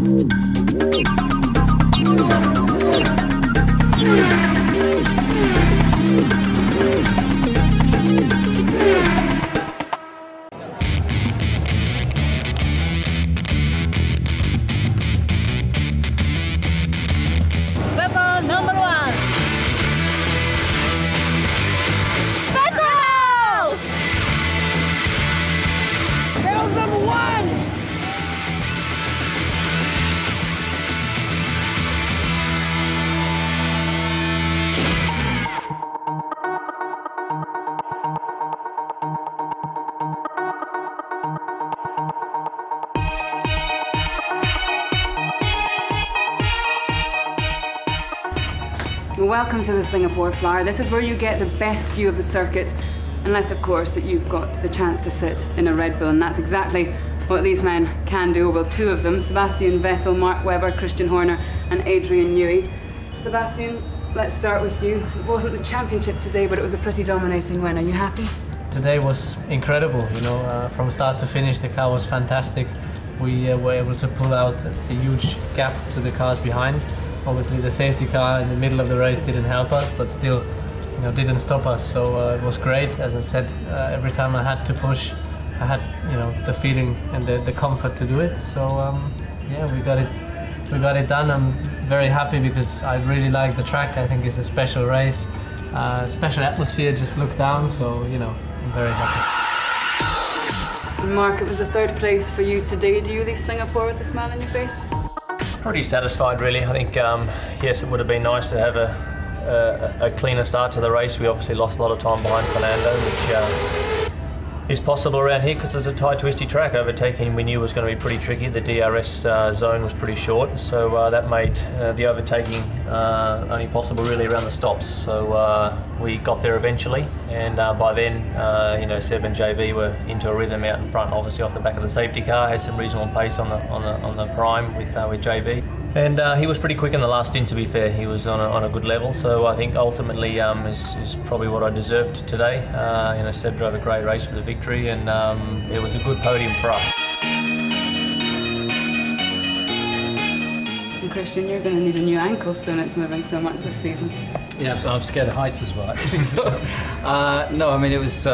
Vettel number 1. Vettel! Vettel's number 1! Welcome to the Singapore Flyer. This is where you get the best view of the circuit, unless of course that you've got the chance to sit in a Red Bull, and that's exactly what these men can do. Well, two of them, Sebastian Vettel, Mark Webber, Christian Horner and Adrian Newey. Sebastian, let's start with you. It wasn't the championship today, but it was a pretty dominating win. Are you happy? Today was incredible, you know, from start to finish the car was fantastic. We were able to pull out a huge gap to the cars behind. Obviously the safety car in the middle of the race didn't help us, but still, you know, didn't stop us. So it was great. As I said, every time I had to push, I had, you know, the feeling and the comfort to do it. So yeah, we got it done. I'm very happy because I really like the track. I think it's a special race, special atmosphere. Just look down. So you know, I'm very happy. Mark, it was a third place for you today. Do you leave Singapore with a smile on your face? Pretty satisfied, really. I think, yes, it would have been nice to have a cleaner start to the race. We obviously lost a lot of time behind Fernando, which is possible around here because it's a tight, twisty track. Overtaking we knew was going to be pretty tricky. The DRS zone was pretty short, so that made the overtaking only possible really around the stops. So we got there eventually, and by then, you know, Seb and JB were into a rhythm out in front. Obviously, off the back of the safety car, had some reasonable pace on the prime with JB. And he was pretty quick in the last stint, to be fair. He was on a good level, so I think ultimately is probably what I deserved today. You know, Seb drove a great race for the victory, and it was a good podium for us. And Christian, you're going to need a new ankle soon. It's moving so much this season. Yeah, so I'm scared of heights as well, actually. So, no, I mean, it was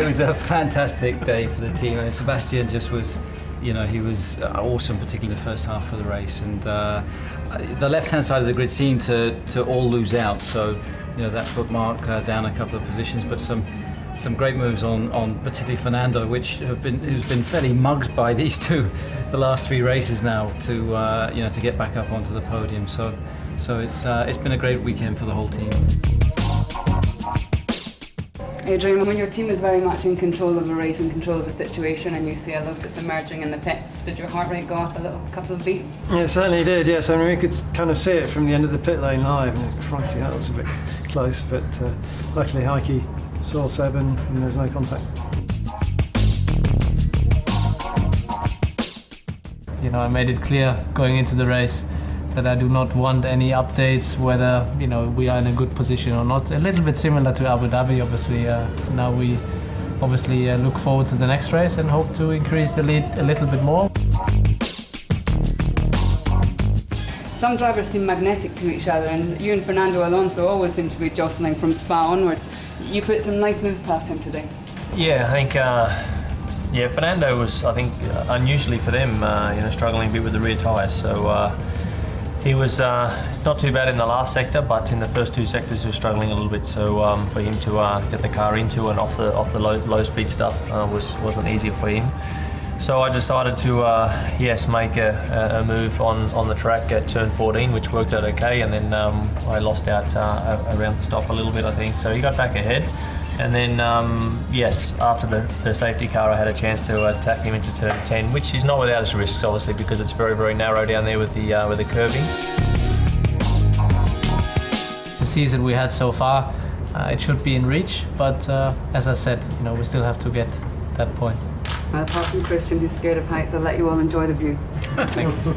it was a fantastic day for the team. And Sebastian just was, you know, he was awesome, particularly the first half of the race. And the left-hand side of the grid seemed to all lose out. So, you know, that put Mark down a couple of positions. But some great moves on particularly Fernando, who's been fairly mugged by these two the last 3 races now to you know, to get back up onto the podium. So it's been a great weekend for the whole team. Adrian, when your team is very much in control of a race, in control of a situation, and you see a Lotus emerging in the pits, did your heart rate go up a couple of beats? Yeah, it certainly did, yes. I mean, we could kind of see it from the end of the pit lane live, and frankly, that was a bit close, but luckily Heike saw Seb and there was no contact. You know, I made it clear going into the race that I do not want any updates whether, you know, we are in a good position or not. A little bit similar to Abu Dhabi, obviously. Now we obviously look forward to the next race and hope to increase the lead a little bit more. Some drivers seem magnetic to each other, and you and Fernando Alonso always seem to be jostling from Spa onwards. You put some nice moves past him today. Yeah, I think yeah, Fernando was, I think, unusually for them, you know, struggling a bit with the rear tyres. So he was not too bad in the last sector, but in the first 2 sectors he was struggling a little bit. So for him to get the car into and off the low speed stuff wasn't easy for him. So I decided to yes, make a move on the track at turn 14, which worked out okay, and then I lost out around the stop a little bit, I think. So he got back ahead, and then yes, after the safety car, I had a chance to attack him into turn 10, which is not without its risks, obviously, because it's very, very narrow down there with the curving. The season we had so far, it should be in reach, but as I said, you know, we still have to get that point. Well, apart from Christian, who's scared of heights, I'll let you all enjoy the view. Thank you.